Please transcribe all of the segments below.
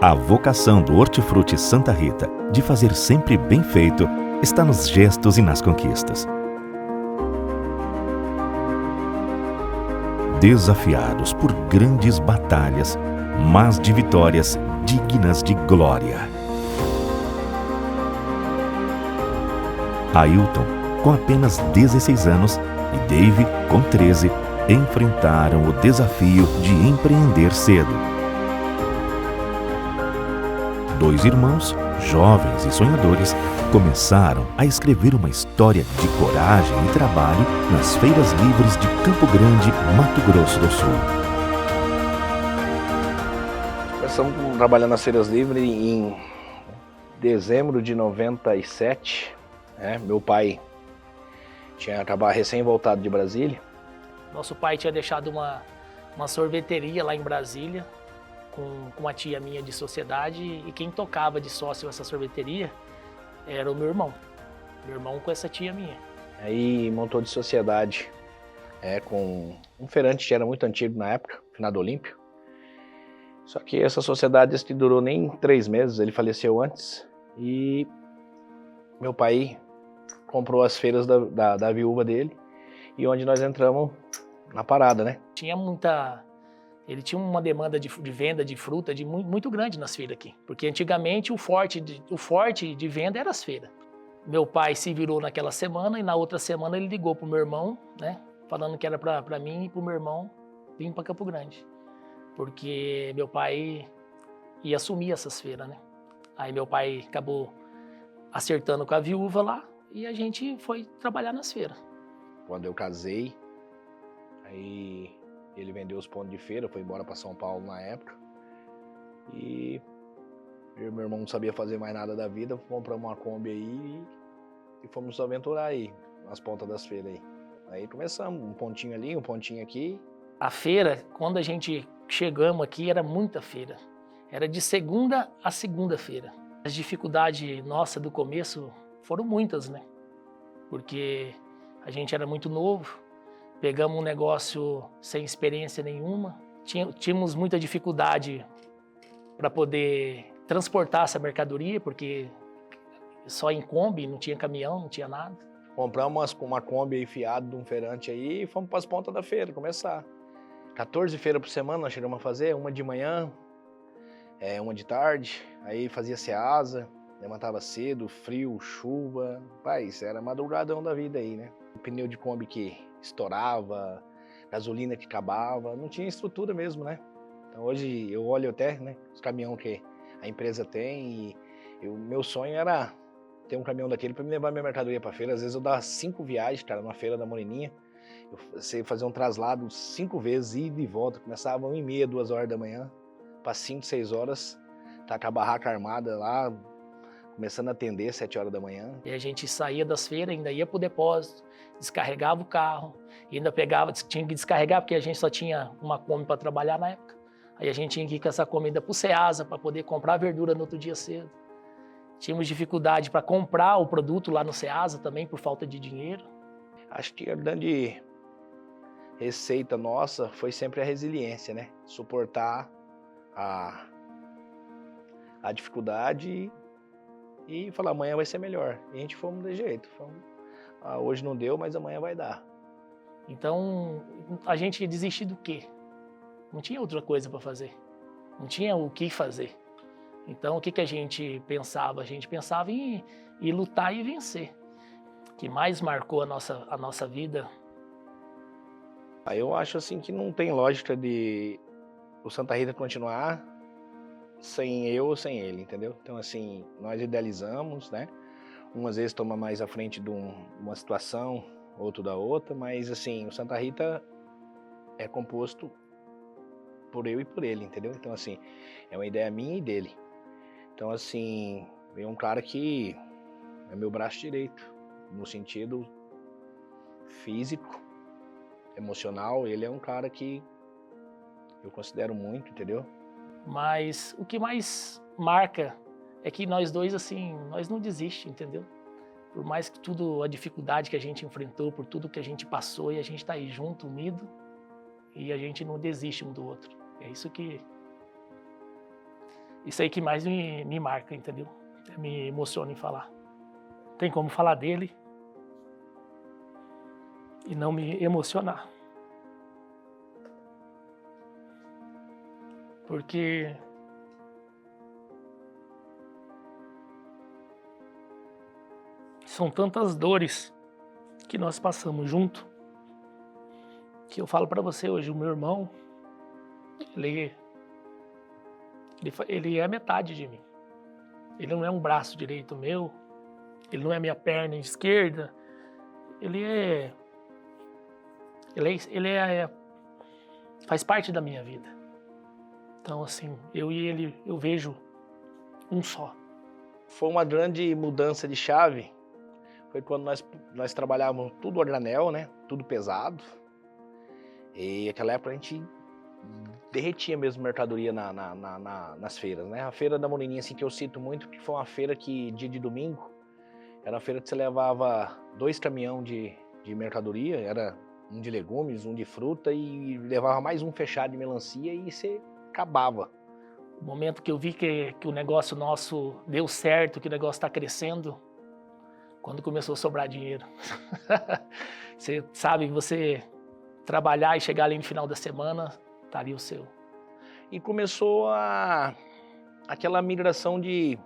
A vocação do Hortifruti Santa Rita de fazer sempre bem feito está nos gestos e nas conquistas. Desafiados por grandes batalhas, mas de vitórias dignas de glória. Ailton, com apenas 16 anos, e Dave, com 13, enfrentaram o desafio de empreender cedo. Dois irmãos, jovens e sonhadores, começaram a escrever uma história de coragem e trabalho nas feiras livres de Campo Grande, Mato Grosso do Sul. Começamos trabalhando nas feiras livres em dezembro de 97. Meu pai tinha acabado recém-voltado de Brasília. Nosso pai tinha deixado uma sorveteria lá em Brasília, com uma tia minha de sociedade, e quem tocava de sócio essa sorveteria era o meu irmão com essa tia minha. Aí montou de sociedade com um feirante que era muito antigo na época, finado Olímpio. Só que essa sociedade que durou nem 3 meses, ele faleceu antes, e meu pai comprou as feiras da viúva dele, e onde nós entramos na parada, né? Ele tinha uma demanda de venda de fruta muito grande nas feiras aqui, porque antigamente o forte de venda era as feiras. Meu pai se virou naquela semana e na outra semana ele ligou pro meu irmão, né, falando que era para mim e pro meu irmão vir para Campo Grande, porque meu pai ia assumir essas feiras, né? Aí meu pai acabou acertando com a viúva lá e a gente foi trabalhar nas feiras. Quando eu casei, aí ele vendeu os pontos de feira, foi embora para São Paulo na época. E eu e meu irmão não sabia fazer mais nada da vida, compramos uma Kombi aí e fomos nos aventurar aí, nas pontas das feiras aí. Aí começamos, um pontinho ali, um pontinho aqui. A feira, quando a gente chegamos aqui, era muita feira. Era de segunda a segunda-feira. As dificuldades nossas do começo foram muitas, né? Porque a gente era muito novo. Pegamos um negócio sem experiência nenhuma. Tínhamos muita dificuldade para poder transportar essa mercadoria, porque só em Kombi, não tinha caminhão, não tinha nada. Compramos uma Kombi aí fiada de um feirante aí e fomos para as pontas da feira começar. 14 feiras por semana nós chegamos a fazer, uma de manhã, uma de tarde, aí fazia ceasa, levantava cedo, frio, chuva. Pai, isso era madrugadão da vida aí, né? O pneu de Kombi que estourava, gasolina que acabava, não tinha estrutura mesmo, né? Então hoje eu olho até, né, os caminhões que a empresa tem e o meu sonho era ter um caminhão daquele para me levar minha mercadoria para feira. Às vezes eu dava 5 viagens, cara, numa feira da Moreninha. Eu sei fazer um traslado 5 vezes, ida e volta. Começava 1h30, 2 horas da manhã, para 5, 6 horas, tá com a barraca armada lá, começando a atender 7 horas da manhã. E a gente saía das feiras, ainda ia pro depósito, descarregava o carro, e ainda tinha que descarregar porque a gente só tinha uma Kombi para trabalhar na época. Aí a gente tinha que ir com essa comida pro Ceasa para poder comprar verdura no outro dia cedo. Tínhamos dificuldade para comprar o produto lá no Ceasa também por falta de dinheiro. Acho que a grande receita nossa foi sempre a resiliência, né? Suportar a dificuldade e falar, amanhã vai ser melhor. E a gente fomos de jeito. Hoje não deu, mas amanhã vai dar. Então, a gente desistiu do quê? Não tinha outra coisa para fazer. Não tinha o que fazer. Então, o que a gente pensava? A gente pensava em lutar e vencer. O que mais marcou a nossa vida? Eu acho assim que não tem lógica de o Santa Rita continuar sem eu ou sem ele, entendeu? Então, assim, nós idealizamos, né? Umas vezes toma mais à frente de uma situação, outro da outra, mas, assim, o Santa Rita é composto por eu e por ele, entendeu? Então, assim, é uma ideia minha e dele. Então, assim, é um cara que é meu braço direito, no sentido físico, emocional. Ele é um cara que eu considero muito, entendeu? Mas o que mais marca é que nós dois, assim, nós não desistimos, entendeu? Por mais que tudo, a dificuldade que a gente enfrentou, por tudo que a gente passou, e a gente tá aí junto, unido, e a gente não desiste um do outro. É isso que Isso aí que mais me marca, entendeu? Me emociona em falar. Não tem como falar dele e não me emocionar. Porque são tantas dores que nós passamos junto, que eu falo para você hoje, o meu irmão, ele é metade de mim. Ele não é um braço direito meu, ele não é minha perna esquerda, ele faz parte da minha vida. Então, assim, eu e ele, eu vejo um só. Foi uma grande mudança de chave. Foi quando nós trabalhávamos tudo a granel, né? Tudo pesado. E naquela época a gente derretia mesmo mercadoria nas feiras, né? A feira da Moreninha, assim, que eu cito muito, porque foi uma feira que, dia de domingo, era uma feira que você levava 2 caminhões de mercadoria, era um de legumes, um de fruta, e levava mais um fechado de melancia e você acabava. O momento que eu vi que o negócio nosso deu certo, que o negócio está crescendo, quando começou a sobrar dinheiro. Você sabe, você trabalhar e chegar ali no final da semana, tá ali o seu. E começou aquela migração de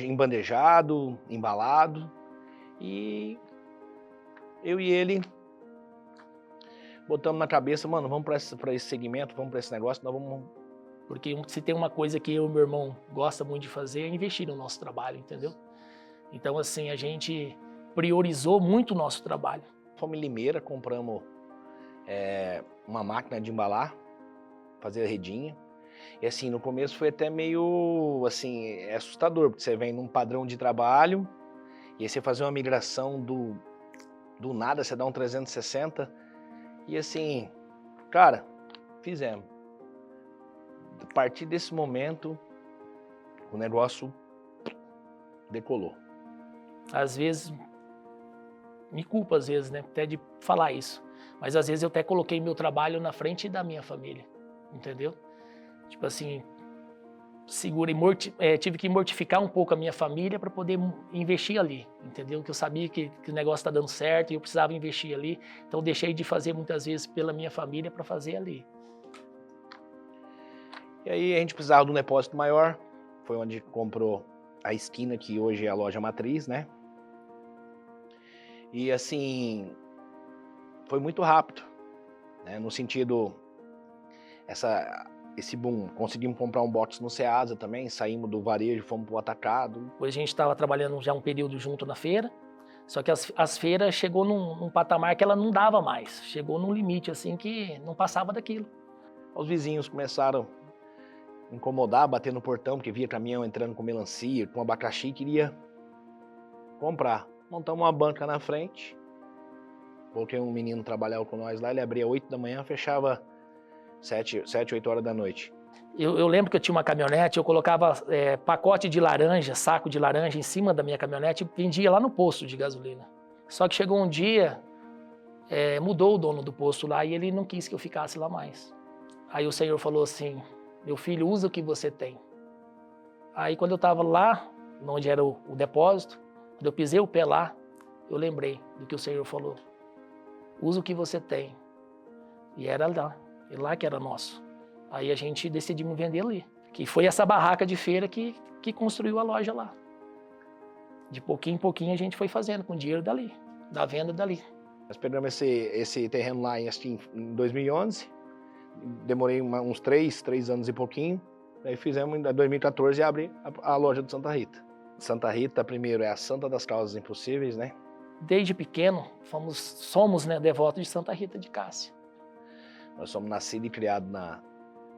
embandejado, embalado, e eu e ele botamos na cabeça, mano, vamos para esse segmento, vamos para esse negócio, nós vamos... Porque se tem uma coisa que eu e meu irmão gosta muito de fazer é investir no nosso trabalho, entendeu? Então, assim, a gente priorizou muito o nosso trabalho. Fomos em Limeira, compramos uma máquina de embalar, fazer a redinha. E assim, no começo foi até meio, assim, assustador, porque você vem num padrão de trabalho, e aí você fazer uma migração do nada, você dá um 360, e assim, cara, fizemos. A partir desse momento, o negócio decolou. Às vezes, me culpa às vezes, né, até de falar isso, mas às vezes eu até coloquei meu trabalho na frente da minha família, entendeu? Tipo assim, tive que mortificar um pouco a minha família para poder investir ali, entendeu? Que eu sabia que o negócio está dando certo e eu precisava investir ali, então eu deixei de fazer muitas vezes pela minha família para fazer ali. E aí a gente precisava de um depósito maior, foi onde comprou a esquina, que hoje é a loja matriz, né? E assim, foi muito rápido, né? No sentido, esse boom, conseguimos comprar um box no Ceasa também, saímos do varejo, fomos pro atacado. Depois a gente estava trabalhando já um período junto na feira, só que as feiras chegou num patamar que ela não dava mais, chegou num limite assim que não passava daquilo. Os vizinhos começaram a incomodar, bater no portão, porque via caminhão entrando com melancia, com abacaxi, queria comprar. Montamos uma banca na frente, coloquei um menino trabalhar com nós lá, ele abria 8 da manhã, fechava 7, 8 horas da noite. Eu lembro que eu tinha uma caminhonete, eu colocava pacote de laranja, saco de laranja em cima da minha caminhonete e vendia lá no posto de gasolina. Só que chegou um dia, mudou o dono do posto lá e ele não quis que eu ficasse lá mais. Aí o Senhor falou assim, meu filho, usa o que você tem. Aí quando eu estava lá, onde era o depósito, quando eu pisei o pé lá, eu lembrei do que o Senhor falou. Usa o que você tem. E era lá que era nosso. Aí a gente decidiu vender ali. Que foi essa barraca de feira que construiu a loja lá. De pouquinho em pouquinho a gente foi fazendo com o dinheiro dali, da venda dali. Nós pegamos esse terreno lá em 2011. Demorei uns 3 anos e pouquinho. Aí fizemos em 2014 e abri a loja do Santa Rita. Santa Rita, primeiro, é a Santa das Causas Impossíveis, né? Desde pequeno, somos devotos de Santa Rita de Cássia. Nós somos nascidos e criados na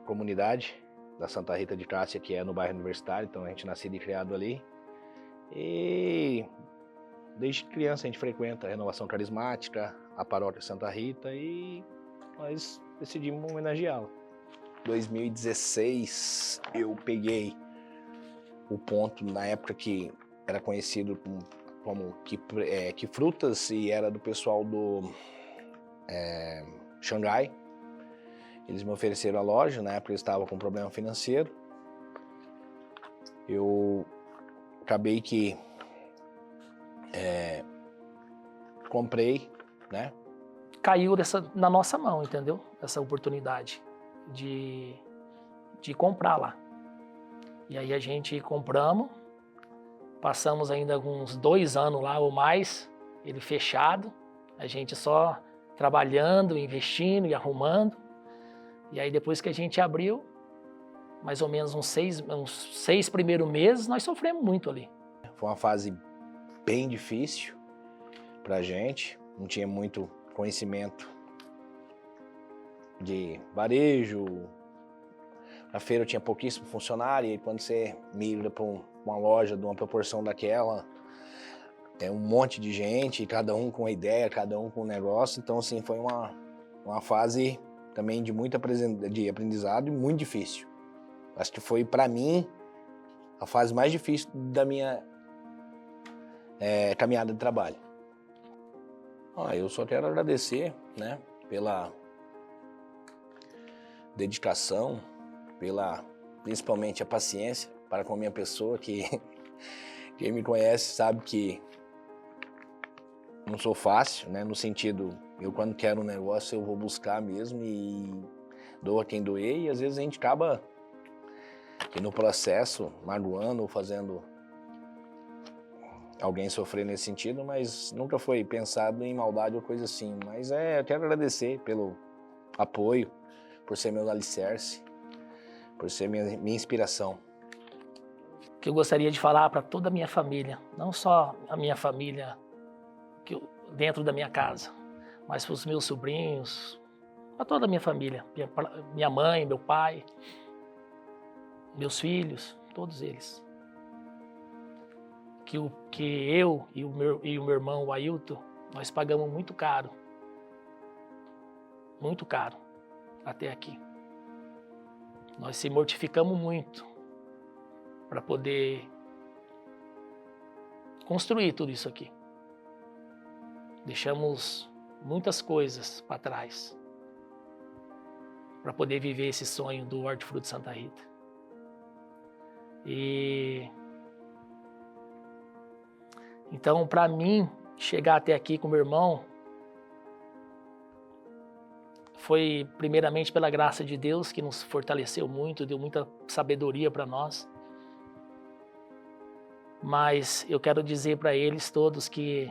comunidade da Santa Rita de Cássia, que é no bairro Universitário, então a gente nascido e criado ali. E desde criança a gente frequenta a Renovação Carismática, a Paróquia Santa Rita, e nós decidimos homenageá-la. Em 2016 eu peguei o ponto, na época que era conhecido como que Frutas, e era do pessoal do Xangai. Eles me ofereceram a loja, na época eles estavam com problema financeiro. eu acabei que comprei, né? Caiu na nossa mão, entendeu? Essa oportunidade de comprar lá. E aí a gente compramos, passamos ainda uns 2 anos lá ou mais, ele fechado, a gente só trabalhando, investindo e arrumando. E aí depois que a gente abriu, mais ou menos uns 6 primeiros meses, nós sofremos muito ali. Foi uma fase bem difícil pra gente, não tinha muito conhecimento de varejo. Na feira eu tinha pouquíssimo funcionário, e quando você migra para uma loja de uma proporção daquela, é um monte de gente, cada um com uma ideia, cada um com um negócio. Então, assim, foi uma fase também de muito de aprendizado e muito difícil. Acho que foi, para mim, a fase mais difícil da minha caminhada de trabalho. Eu só quero agradecer, né, pela dedicação, principalmente a paciência para com a minha pessoa, que quem me conhece sabe que não sou fácil, né, no sentido, eu quando quero um negócio eu vou buscar mesmo e dou a quem doer, e às vezes a gente acaba que no processo magoando ou fazendo alguém sofrer nesse sentido, mas nunca foi pensado em maldade ou coisa assim. Mas eu quero agradecer pelo apoio, por ser meu alicerce, por ser minha inspiração. O que eu gostaria de falar para toda a minha família, não só a minha família dentro da minha casa, mas para os meus sobrinhos, para toda a minha família, minha mãe, meu pai, meus filhos, todos eles. Que eu e o meu irmão, o Ailton, nós pagamos muito caro até aqui. Nós se mortificamos muito para poder construir tudo isso aqui. Deixamos muitas coisas para trás para poder viver esse sonho do Hortifruti Santa Rita. Então, para mim, chegar até aqui com meu irmão foi primeiramente pela graça de Deus, que nos fortaleceu muito, deu muita sabedoria para nós. Mas eu quero dizer para eles todos que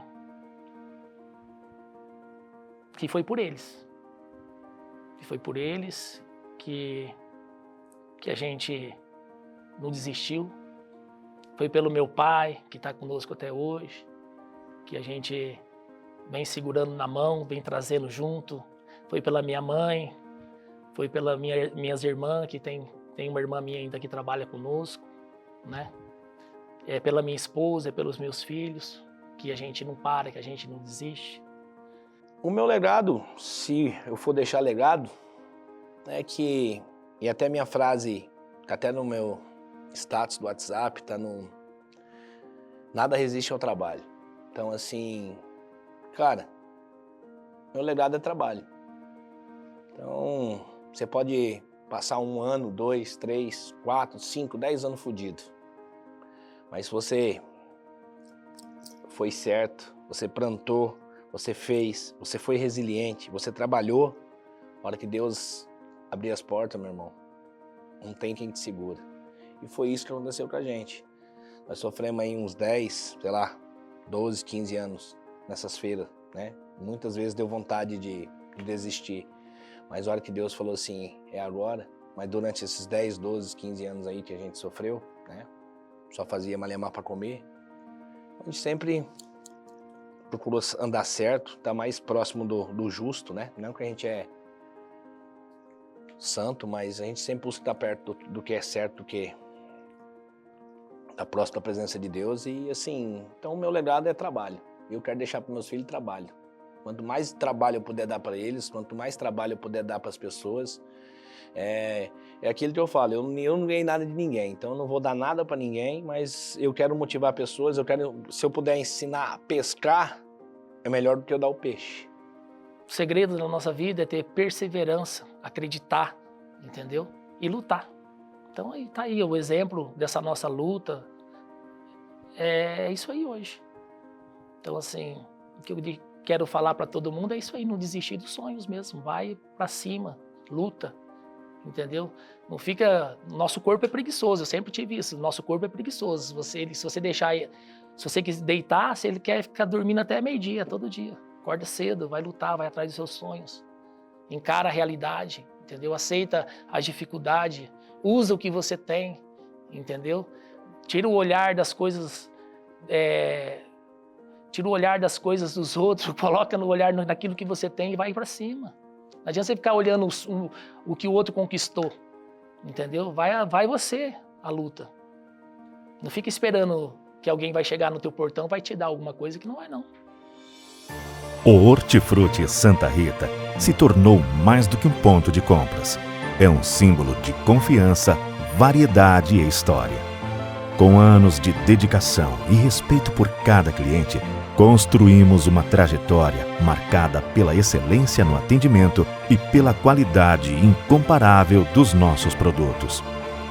foi por eles. Que foi por eles que a gente não desistiu. Foi pelo meu pai, que está conosco até hoje, que a gente vem segurando na mão, vem trazendo junto. Foi pela minha mãe, foi pelas minhas irmãs, que tem uma irmã minha ainda que trabalha conosco, né? É pela minha esposa, é pelos meus filhos, que a gente não para, que a gente não desiste. O meu legado, se eu for deixar legado, é que, e até minha frase, até no meu status do WhatsApp, tá no nada resiste ao trabalho. Então, assim, cara, meu legado é trabalho. Então, você pode passar 1 ano, 2, 3, 4, 5, 10 anos fudido. Mas se você foi certo, você plantou, você fez, você foi resiliente, você trabalhou, na hora que Deus abrir as portas, meu irmão, não tem quem te segura. E foi isso que aconteceu com a gente. Nós sofremos aí uns 10, 12, 15 anos nessas feiras, né? Muitas vezes deu vontade de desistir. Mas na hora que Deus falou assim, é agora. Mas durante esses 10, 12, 15 anos aí que a gente sofreu, né? Só fazia malemar para comer. A gente sempre procurou andar certo, estar mais próximo do justo, né? Não que a gente é santo, mas a gente sempre busca estar perto do que é certo, do que tá próximo da presença de Deus. E assim, então o meu legado é trabalho. Eu quero deixar para meus filhos trabalho. Quanto mais trabalho eu puder dar para eles, quanto mais trabalho eu puder dar para as pessoas, é aquilo que eu falo, eu não ganhei nada de ninguém, então eu não vou dar nada para ninguém, mas eu quero motivar pessoas, se eu puder ensinar a pescar, é melhor do que eu dar o peixe. O segredo da nossa vida é ter perseverança, acreditar, entendeu? E lutar. Então aí tá aí o exemplo dessa nossa luta. É isso aí hoje. Então assim, o que eu quero falar para todo mundo é isso aí, não desistir dos sonhos mesmo, vai para cima, luta, entendeu? Não fica, nosso corpo é preguiçoso, eu sempre tive isso, nosso corpo é preguiçoso, se você deixar, se você quiser deitar, se ele quer ficar dormindo até meio-dia, todo dia, acorda cedo, vai lutar, vai atrás dos seus sonhos, encara a realidade, entendeu? Aceita as dificuldades, usa o que você tem, entendeu? Tira o olhar das coisas, tira o olhar das coisas dos outros, coloca no olhar naquilo que você tem e vai para cima. Não adianta você ficar olhando o que o outro conquistou, entendeu? Vai você a luta. Não fica esperando que alguém vai chegar no teu portão, vai te dar alguma coisa que não vai não. O Hortifruti Santa Rita se tornou mais do que um ponto de compras. É um símbolo de confiança, variedade e história. Com anos de dedicação e respeito por cada cliente, construímos uma trajetória marcada pela excelência no atendimento e pela qualidade incomparável dos nossos produtos.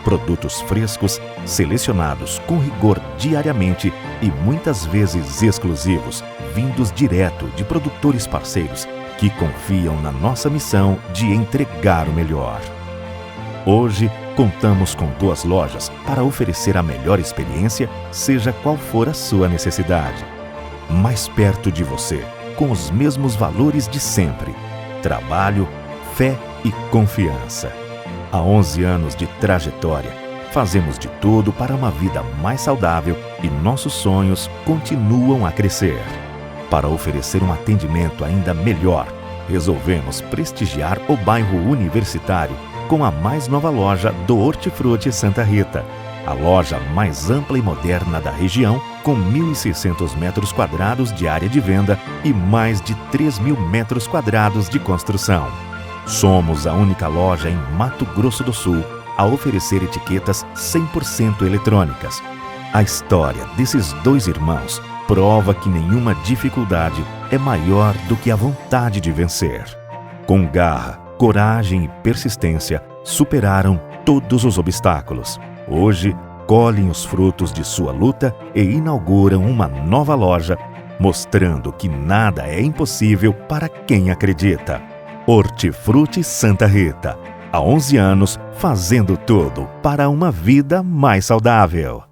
Produtos frescos, selecionados com rigor diariamente e muitas vezes exclusivos, vindos direto de produtores parceiros que confiam na nossa missão de entregar o melhor. Hoje, contamos com 2 lojas para oferecer a melhor experiência, seja qual for a sua necessidade. Mais perto de você, com os mesmos valores de sempre: trabalho, fé e confiança. Há 11 anos de trajetória, fazemos de tudo para uma vida mais saudável e nossos sonhos continuam a crescer. Para oferecer um atendimento ainda melhor, resolvemos prestigiar o bairro Universitário com a mais nova loja do Hortifruti Santa Rita, a loja mais ampla e moderna da região, com 1.600 metros quadrados de área de venda e mais de 3.000 metros quadrados de construção. Somos a única loja em Mato Grosso do Sul a oferecer etiquetas 100% eletrônicas. A história desses 2 irmãos prova que nenhuma dificuldade é maior do que a vontade de vencer. Com garra, coragem e persistência, superaram todos os obstáculos. Hoje, colhem os frutos de sua luta e inauguram uma nova loja, mostrando que nada é impossível para quem acredita. Hortifruti Santa Rita, há 11 anos, fazendo tudo para uma vida mais saudável.